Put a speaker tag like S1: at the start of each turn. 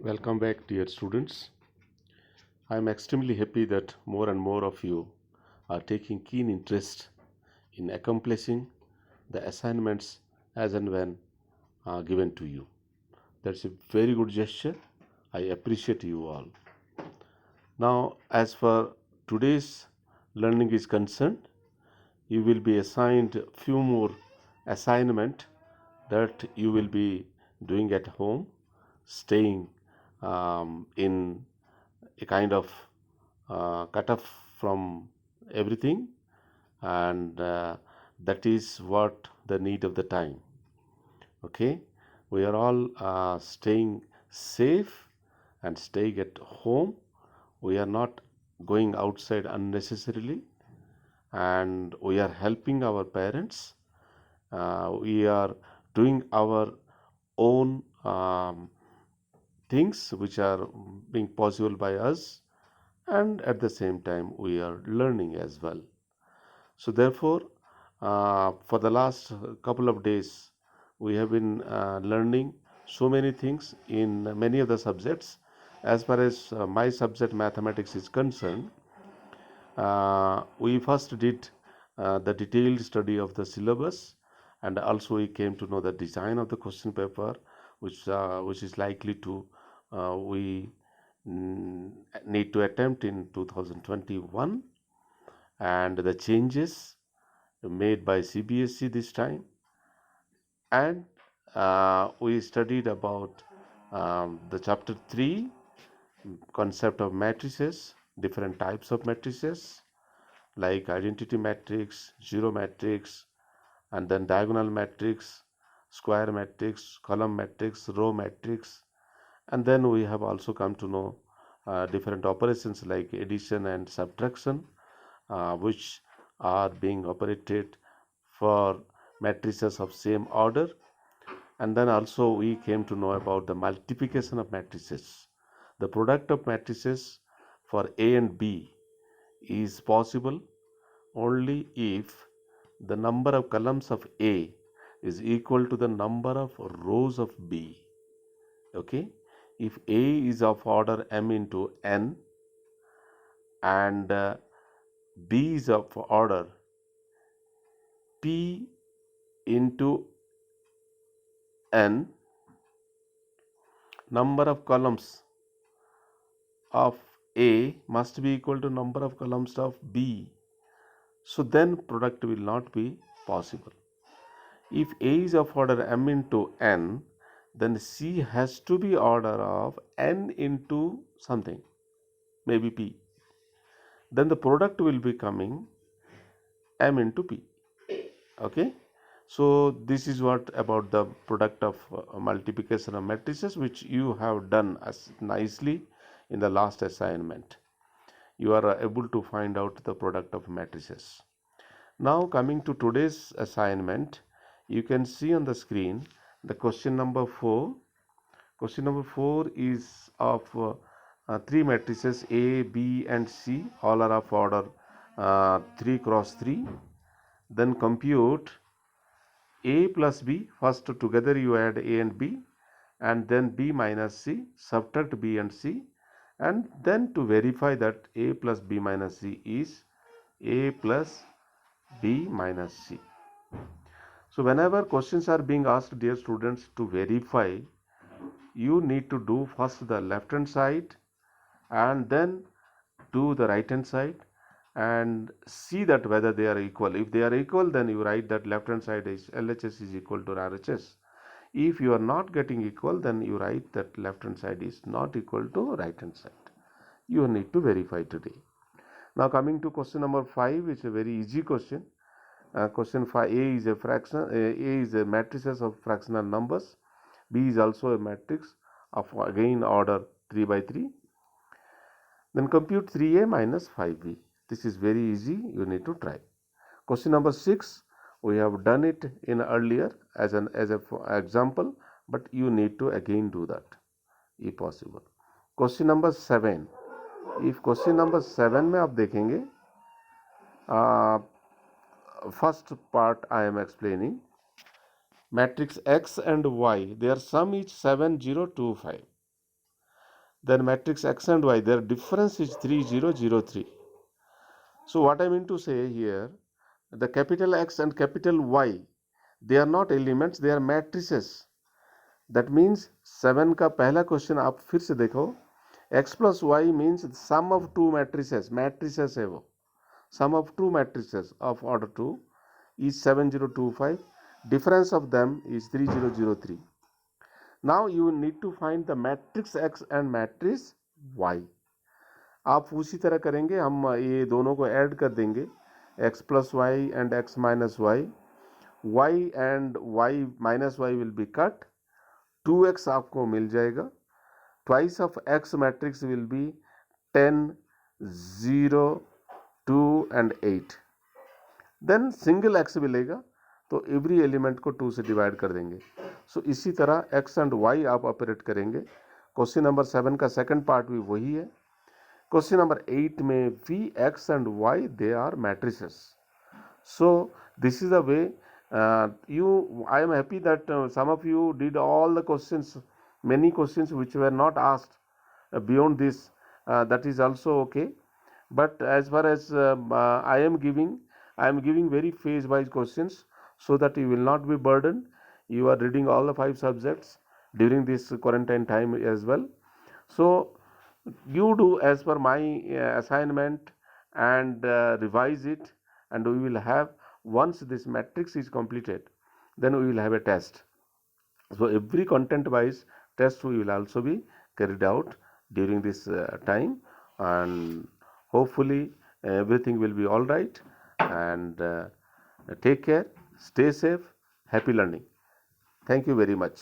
S1: Welcome back, dear students. I am extremely happy that more and more of you are taking keen interest in accomplishing the assignments as and when given to you. That's a very good gesture. I appreciate you all. Now, as far today's learning is concerned, you will be assigned few more assignment that you will be doing at home, staying in a kind of cut off from everything, and that is what the need of the time. Okay, we are all staying safe and staying at home. We are not going outside unnecessarily, and we are helping our parents. We are doing our own things which are being possible by us, and at the same time we are learning as well. So therefore, for the last couple of days we have been learning so many things in many of the subjects. As far as my subject mathematics is concerned, we first did the detailed study of the syllabus, and also we came to know the design of the question paper, which is likely to we need to attempt in 2021, and the changes made by CBSE this time, and we studied about the chapter 3 concept of matrices, different types of matrices like identity matrix, zero matrix, and then diagonal matrix, square matrix, column matrix, row matrix, and then we have also come to know different operations like addition and subtraction, which are being operated for matrices of same order. And then also we came to know about the multiplication of matrices. The product of matrices for A and B is possible only if the number of columns of A is equal to the number of rows of B. Okay, if A is of order m into n and B is of order p into n, number of columns of A must be equal to number of columns of B. So then product will not be possible. If A is of order m into n, then C has to be order of n into something, maybe P. Then the product will be coming m into P. Okay. So this is what about the product of multiplication of matrices, which you have done as nicely in the last assignment. You are able to find out the product of matrices. Now coming to today's assignment, you can see on the screen the question number 4. Question number 4 is of three matrices A, B and C, all are of order 3 cross 3. Then compute A plus B. First together you add A and B, and then B minus C, subtract B and C, and then to verify that A plus B minus C is A plus B minus C. So whenever questions are being asked, dear students, to verify, you need to do first the left hand side and then do the right hand side and see that whether they are equal. If they are equal, then you write that left hand side is LHS is equal to RHS. If you are not getting equal, then you write that left hand side is not equal to right hand side. You need to verify today. Now coming to question number 5, it's a very easy question. Question 5, A is a fraction, A is a matrices of fractional numbers, B is also a matrix of again order 3 by 3. Then compute 3A minus 5B. This is very easy, you need to try. Question number 6, we have done it in earlier as an example, but you need to again do that if possible. Question number 7, if question number 7 में आप देखेंगे, first part I am explaining, matrix X and Y, their sum is 7, 0, 2, 5. then matrix X and Y, their difference is 3 0 0 3. So what I mean to say here, the capital X and capital Y, they are not elements, they are matrices. That means 7 का पहला question आप फिर से देखो, x plus y means sum of two matrices, matrices है वो, sum of two matrices of order 2 is 7025, difference of them is 3003. Now you need to find the matrix X and matrix Y. आप उसी तरह करेंगे, हम ये दोनों को ऐड कर देंगे, x plus y and x minus y, y and y minus y will be cut, 2x आपको मिल जाएगा, twice of x matrix will be 10 0 2 and 8, then single x मिलेगा, तो एवरी एलिमेंट को 2 से डिवाइड कर देंगे. सो इसी तरह x एंड y आप ऑपरेट करेंगे. क्वेश्चन नंबर 7 का सेकंड पार्ट भी वही है. क्वेश्चन नंबर 8 में v, x and y they are matrices. So this is the way I am happy that some of you did all the questions, many questions which were not asked beyond this, that is also okay. But as far as I am giving very phase wise questions, so that you will not be burdened. You are reading all the 5 subjects during this quarantine time as well. So you do as per my assignment and revise it, and we will have, once this matrix is completed, then we will have a test. So every content wise test we will also be carried out during this time, and hopefully everything will be all right. And take care, stay safe, happy learning. Thank you very much.